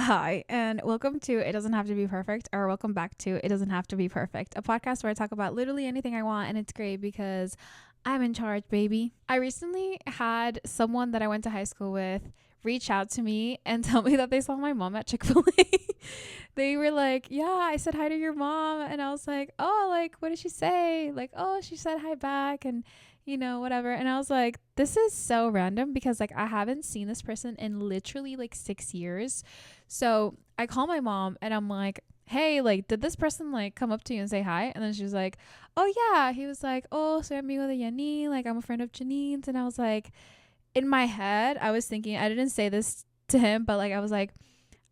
Hi, and welcome to It Doesn't Have to Be Perfect, or welcome back to It Doesn't Have to Be Perfect, a podcast where I talk about literally anything I want, and it's great because I'm in charge, baby. I recently had someone that I went to high school with reach out to me and tell me that they saw my mom at Chick-fil-A. They were like, yeah, I said hi to your mom. And I was like, oh, like, what did she say? Like, oh, she said hi back and, whatever. And I was like, this is so random because, like, I haven't seen this person in literally like 6 years. So I call my mom and I'm like, hey, like, did this person like come up to you and say hi? And then she was like, oh, yeah. He was like, oh, soy amigo de Janine. Like, I'm a friend of Janine's. And I was like, in my head, I was thinking, I didn't say this to him, but like, I was like,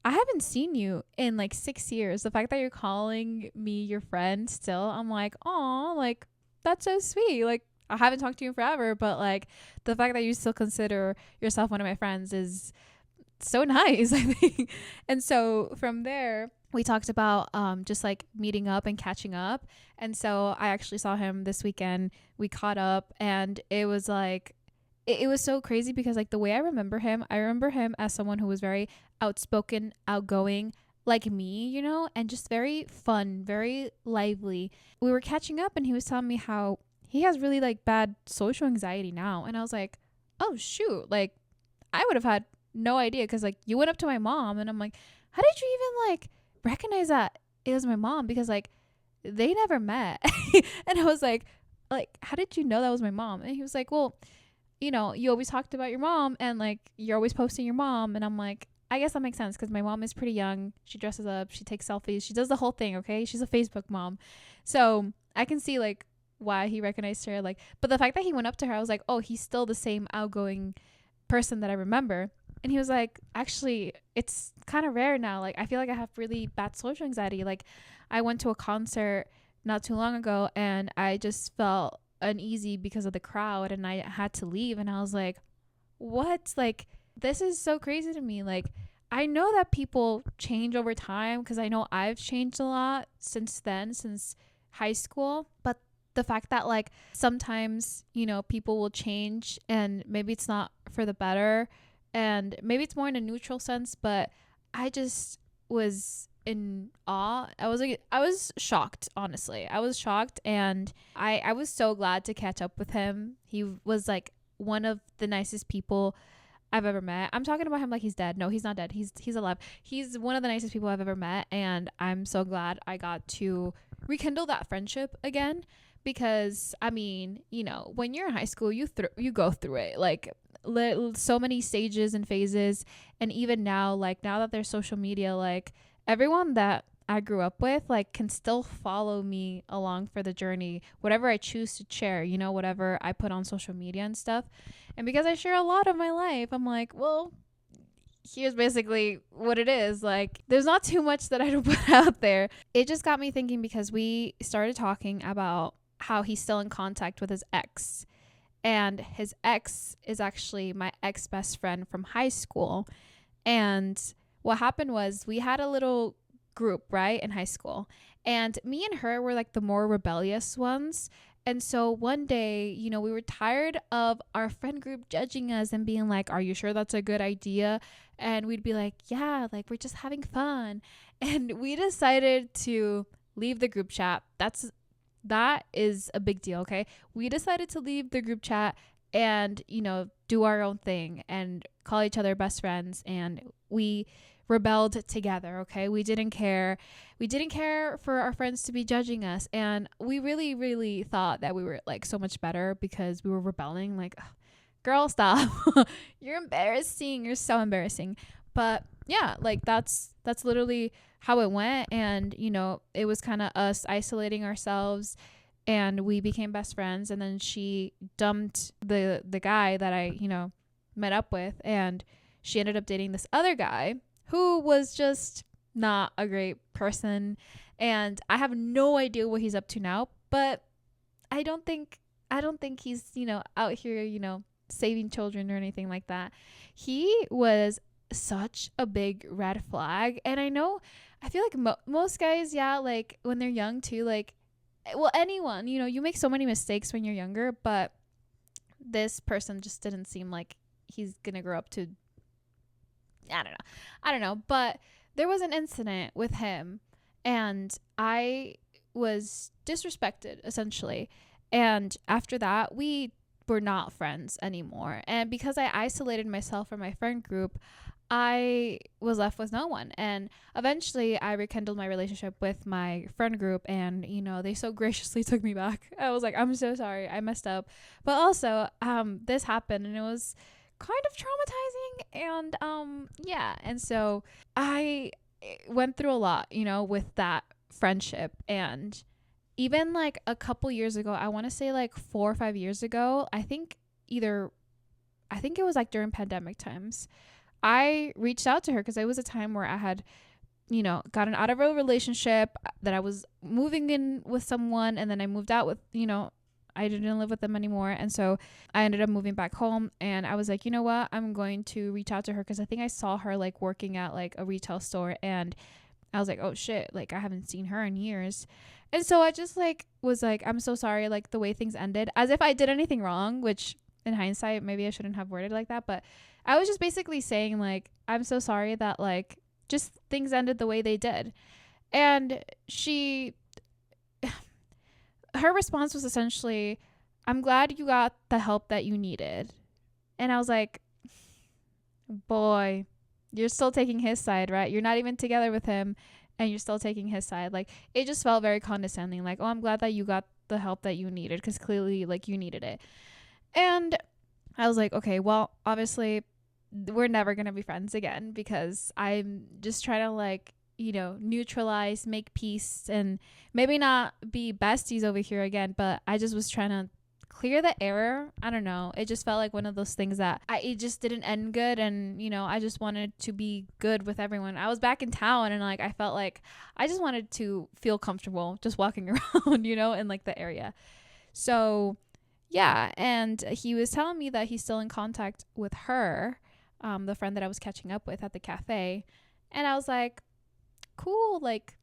I haven't seen you in like 6 years. The fact that you're calling me your friend still, I'm like, oh, like, that's so sweet. Like, I haven't talked to you in forever, but like, the fact that you still consider yourself one of my friends is so nice, I think. And so from there, we talked about just like meeting up and catching up. And so I actually saw him this weekend. We caught up, and it was like, it was so crazy because like the way I remember him as someone who was very outspoken, outgoing, like me, and just very fun, very lively. We were catching up, and he was telling me how he has really like bad social anxiety now. And I was like, oh shoot, like I would have had no idea, because like you went up to my mom, and I'm like, how did you even like recognize that it was my mom? Because like they never met. And I was like, how did you know that was my mom? And he was like, well, you always talked about your mom, and like you're always posting your mom. And I'm like, I guess that makes sense because my mom is pretty young. She dresses up, she takes selfies, she does the whole thing. Okay, she's a Facebook mom. So I can see like why he recognized her. Like, but the fact that he went up to her, I was like, oh, he's still the same outgoing person that I remember. And he was like, actually, it's kind of rare now. Like, I feel like I have really bad social anxiety. Like, I went to a concert not too long ago, and I just felt uneasy because of the crowd, and I had to leave. And I was like, what? Like, this is so crazy to me. Like, I know that people change over time, because I know I've changed a lot since then, since high school. But the fact that like sometimes, people will change, and maybe it's not for the better, and maybe it's more in a neutral sense, but I just was in awe. I was shocked, honestly. I was shocked, and I was so glad to catch up with him. He was like one of the nicest people I've ever met. I'm talking about him like he's dead. No, he's not dead. He's alive. He's one of the nicest people I've ever met, and I'm so glad I got to rekindle that friendship again. Because I mean, when you're in high school, you go through it like so many stages and phases. And even now, like now that there's social media, like everyone that I grew up with like can still follow me along for the journey, whatever I choose to share, whatever I put on social media and stuff. And because I share a lot of my life, I'm like, well, here's basically what it is. Like, there's not too much that I don't put out there. It just got me thinking, because we started talking about how he's still in contact with his ex, and his ex is actually my ex best friend from high school. And what happened was, we had a little group, right, in high school, and me and her were like the more rebellious ones. And so one day, we were tired of our friend group judging us and being like, are you sure that's a good idea? And we'd be like, yeah, like we're just having fun. And we decided to leave the group chat. That is a big deal, okay? We decided to leave the group chat and, do our own thing and call each other best friends. And we rebelled together, okay? We didn't care. We didn't care for our friends to be judging us. And we really, really thought that we were like so much better because we were rebelling. Like, girl, stop. You're embarrassing. You're so embarrassing. But yeah, like that's literally how it went. And it was kind of us isolating ourselves, and we became best friends. And then she dumped the guy that I met up with, and she ended up dating this other guy who was just not a great person. And I have no idea what he's up to now, but I don't think he's out here saving children or anything like that. He was such a big red flag. And I feel like most guys, yeah, like when they're young too, like, well, anyone, you make so many mistakes when you're younger, but this person just didn't seem like he's gonna grow up to, I don't know, but there was an incident with him, and I was disrespected essentially. And after that, we were not friends anymore. And because I isolated myself from my friend group, I was left with no one. And eventually I rekindled my relationship with my friend group, and they so graciously took me back. I was like, I'm so sorry, I messed up. But also, this happened, and it was kind of traumatizing. And yeah. And so I went through a lot, with that friendship. And even like a couple years ago, I want to say like 4 or 5 years ago, I think it was like during pandemic times, I reached out to her because it was a time where I had, gotten out of a relationship, that I was moving in with someone, and then I moved out with, I didn't live with them anymore. And so I ended up moving back home, and I was like, you know what, I'm going to reach out to her, because I think I saw her like working at like a retail store, and I was like, oh shit, like I haven't seen her in years. And so I just like was like, I'm so sorry, like the way things ended, as if I did anything wrong, which in hindsight, maybe I shouldn't have worded like that. But I was just basically saying like, I'm so sorry that like just things ended the way they did. And her response was essentially, I'm glad you got the help that you needed. And I was like, boy, you're still taking his side, right? You're not even together with him, and you're still taking his side. Like, it just felt very condescending. Like, oh, I'm glad that you got the help that you needed, because clearly like you needed it. And I was like, okay, well, obviously we're never going to be friends again, because I'm just trying to like, neutralize, make peace, and maybe not be besties over here again. But I just was trying to clear the air. I don't know. It just felt like one of those things that it just didn't end good. And, I just wanted to be good with everyone. I was back in town, and like, I felt like I just wanted to feel comfortable just walking around, in like the area. So yeah. And he was telling me that he's still in contact with her, the friend that I was catching up with at the cafe. And I was like, cool, like,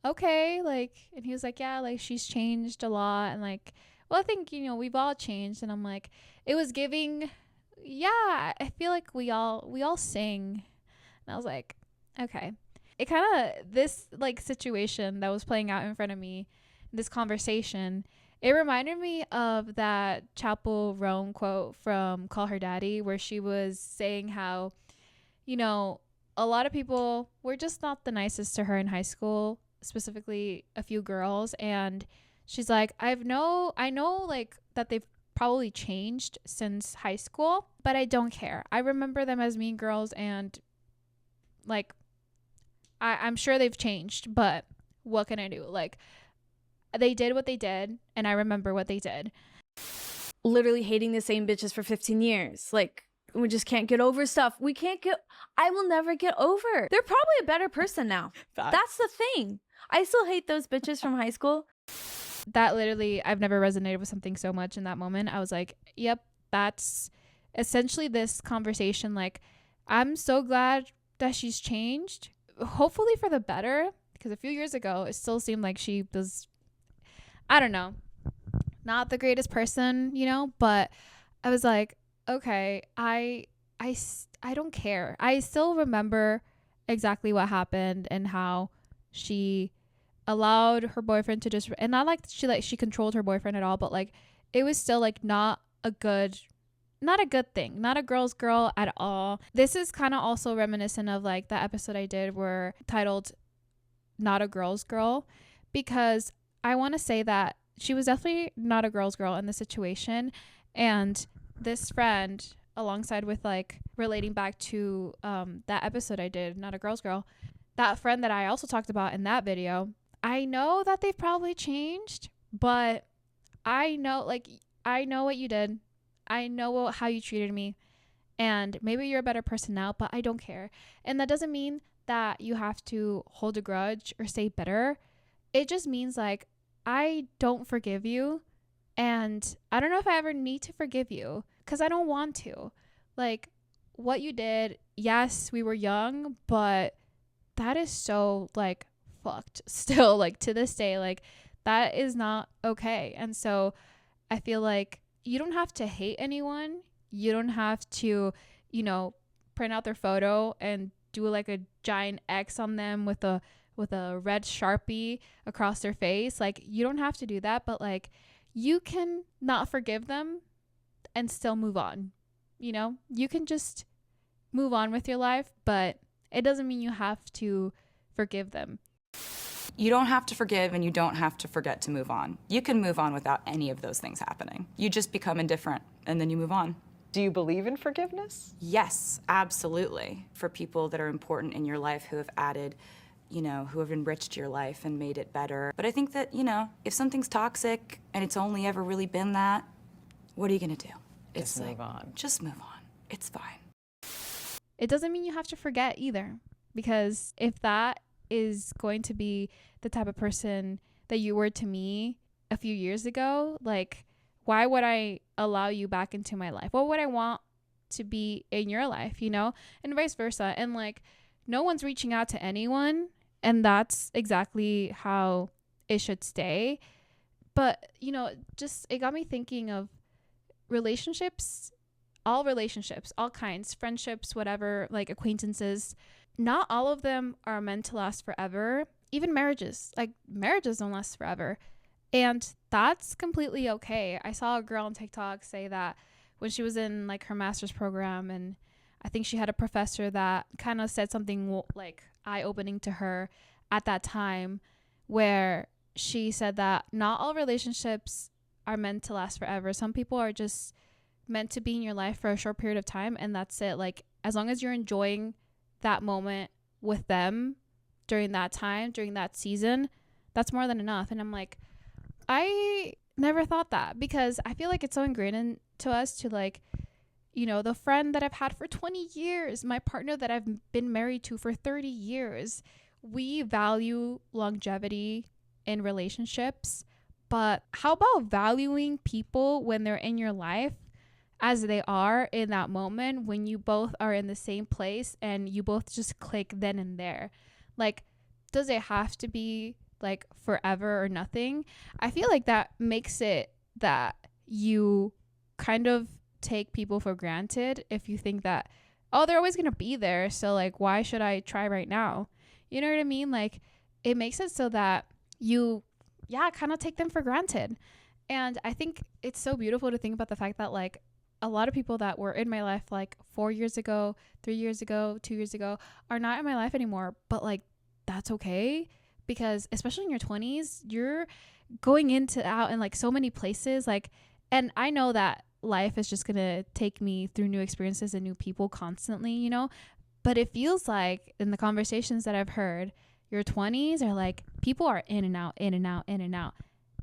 okay, like, and he was like, yeah, like she's changed a lot, and like, well, I think we've all changed. And I'm like, it was giving, yeah, I feel like we all sing. And I was like, okay. It kind of, this like situation that was playing out in front of me, this conversation, it reminded me of that Chapel Roan quote from Call Her Daddy, where she was saying how, a lot of people were just not the nicest to her in high school, specifically a few girls. And she's like, I know like that they've probably changed since high school, but I don't care. I remember them as mean girls, and like, I'm sure they've changed, but what can I do? Like, they did what they did, and I remember what they did. Literally hating the same bitches for 15 years. Like, we just can't get over stuff. I will never get over. They're probably a better person now. That's the thing. I still hate those bitches from high school. That literally, I've never resonated with something so much in that moment. I was like, yep, that's essentially this conversation. Like, I'm so glad that she's changed, hopefully for the better, because a few years ago, it still seemed like she was, I don't know, not the greatest person, but I was like, okay, I don't care. I still remember exactly what happened, and how she allowed her boyfriend to just, and not like she controlled her boyfriend at all, but like, it was still like not a good thing, not a girl's girl at all. This is kind of also reminiscent of like the episode I did where titled Not a Girl's Girl, because I want to say that she was definitely not a girl's girl in the situation. And this friend, alongside with like relating back to that episode I did, Not a Girl's Girl, that friend that I also talked about in that video, I know that they've probably changed, but I know what you did. I know how you treated me, and maybe you're a better person now, but I don't care. And that doesn't mean that you have to hold a grudge or stay bitter. It just means like, I don't forgive you, and I don't know if I ever need to forgive you, because I don't want to. Like, what you did, yes, we were young, but that is so like fucked still, like to this day. Like, that is not okay. And so I feel like you don't have to hate anyone. You don't have to, print out their photo and do like a giant X on them with a red Sharpie across their face. Like, you don't have to do that, but like, you can not forgive them and still move on. You know, you can just move on with your life, but it doesn't mean you have to forgive them. You don't have to forgive, and you don't have to forget to move on. You can move on without any of those things happening. You just become indifferent, and then you move on. Do you believe in forgiveness? Yes, absolutely. For people that are important in your life who have added, you know, who have enriched your life and made it better. But I think that, you know, if something's toxic and it's only ever really been that, what are you gonna do? Just move on. Just move on. It's fine. It doesn't mean you have to forget either, because if that is going to be the type of person that you were to me a few years ago, like, why would I allow you back into my life? What would I want to be in your life, you know? And vice versa. And like, no one's reaching out to anyone, and that's exactly how it should stay. But, you know, just, it got me thinking of relationships, all kinds, friendships, whatever, like acquaintances. Not all of them are meant to last forever. Even marriages don't last forever. And that's completely okay. I saw a girl on TikTok say that when she was in like her master's program, and I think she had a professor that kind of said something like eye-opening to her at that time, where she said that not all relationships are meant to last forever. Some people are just meant to be in your life for a short period of time, and that's it. Like, as long as you're enjoying that moment with them during that time, during that season, that's more than enough. And I'm like, I never thought that, because I feel like it's so ingrained into us to, like, you know, the friend that I've had for 20 years, my partner that I've been married to for 30 years. We value longevity in relationships, but how about valuing people when they're in your life as they are in that moment, when you both are in the same place and you both just click then and there? Like, does it have to be like forever or nothing? I feel like that makes it that you kind of take people for granted if you think that, oh, they're always gonna be there, so like, why should I try right now? You know what I mean? Like, it makes it so that you kind of take them for granted. And I think it's so beautiful to think about the fact that, like, a lot of people that were in my life like 4 years ago, 3 years ago, 2 years ago are not in my life anymore. But like, that's okay, because especially in your 20s, you're going out in like so many places. Like, and I know that life is just gonna take me through new experiences and new people constantly, you know, but it feels like in the conversations that I've heard, your 20s are like, people are in and out, in and out, in and out.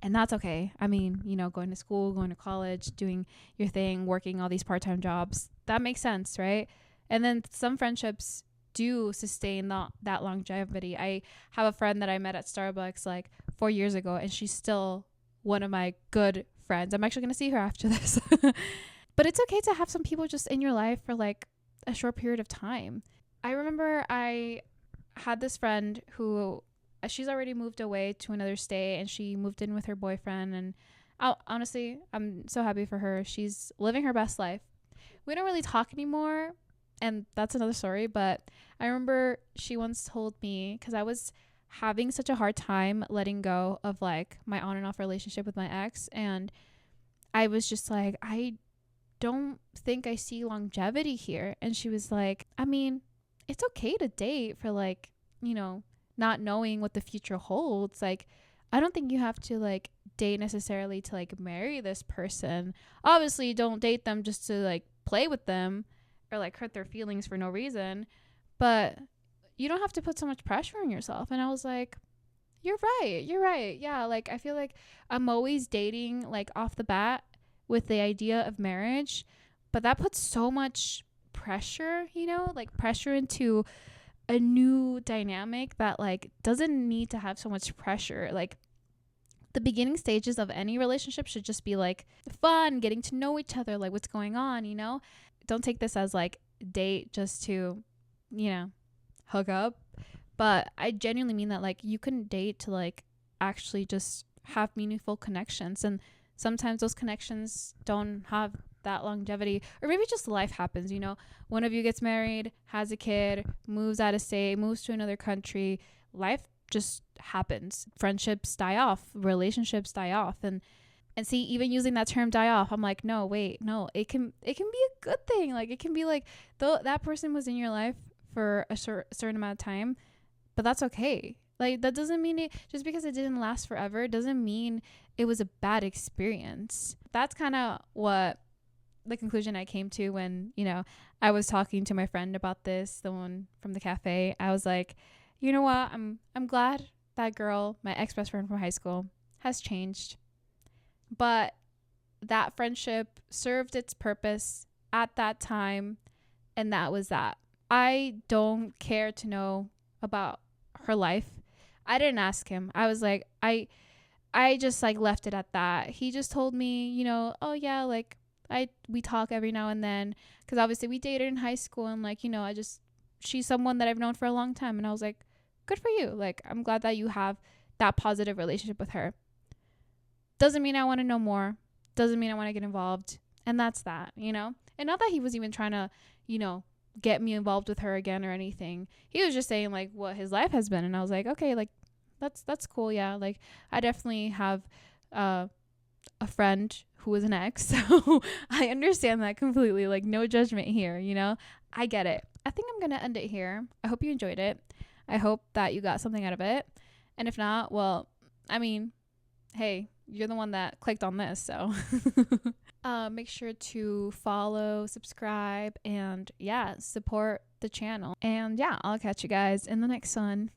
And that's okay. I mean, you know, going to school, going to college, doing your thing, working all these part-time jobs, that makes sense, right? And then some friendships do sustain that longevity. I have a friend that I met at Starbucks like 4 years ago, and she's still one of my good friends. I'm actually going to see her after this. But it's okay to have some people just in your life for like a short period of time. I remember I had this friend who, she's already moved away to another state, and she moved in with her boyfriend, and honestly, I'm so happy for her. She's living her best life. We don't really talk anymore, and that's another story, but I remember she once told me, because I was having such a hard time letting go of like my on and off relationship with my ex, and I was just like, I don't think I see longevity here. And she was like, I mean, it's okay to date for like, you know, not knowing what the future holds. Like, I don't think you have to like date necessarily to like marry this person. Obviously, don't date them just to like play with them or like hurt their feelings for no reason, but you don't have to put so much pressure on yourself. And I was like, you're right. Yeah, like, I feel like I'm always dating like off the bat with the idea of marriage, but that puts so much pressure, you know, like pressure into a new dynamic that like doesn't need to have so much pressure. Like, the beginning stages of any relationship should just be like fun, getting to know each other, like what's going on, you know? Don't take this as like date just to, you know, hook up. But I genuinely mean that, like, you can date to like actually just have meaningful connections, and sometimes those connections don't have that longevity, or maybe just life happens, you know, one of you gets married, has a kid, moves out of state, moves to another country, life just happens. Friendships die off, relationships die off. And see, even using that term die off, I'm like, no, wait, no, it can be a good thing. Like, it can be like, though that person was in your life for a certain amount of time, but that's okay. Like, that doesn't mean it, just because it didn't last forever, doesn't mean it was a bad experience. That's kind of what the conclusion I came to when, you know, I was talking to my friend about this, the one from the cafe. I was like, you know what? I'm glad that girl, my ex-best friend from high school, has changed. But that friendship served its purpose at that time, and that was that. I don't care to know about her life. I didn't ask him. I was like, I just like left it at that. He just told me, you know, oh yeah, like we talk every now and then, because obviously we dated in high school, and like, you know, she's someone that I've known for a long time, and I was like, good for you. Like, I'm glad that you have that positive relationship with her. Doesn't mean I want to know more. Doesn't mean I want to get involved. And that's that, you know? And not that he was even trying to, you know, get me involved with her again or anything. He was just saying like what his life has been. And I was like, okay, like that's cool. Yeah. Like, I definitely have a friend who was an ex. So I understand that completely. Like, no judgment here, you know? I get it. I think I'm going to end it here. I hope you enjoyed it. I hope that you got something out of it. And if not, well, I mean, hey, you're the one that clicked on this, so make sure to follow, subscribe, and yeah, support the channel. And yeah, I'll catch you guys in the next one.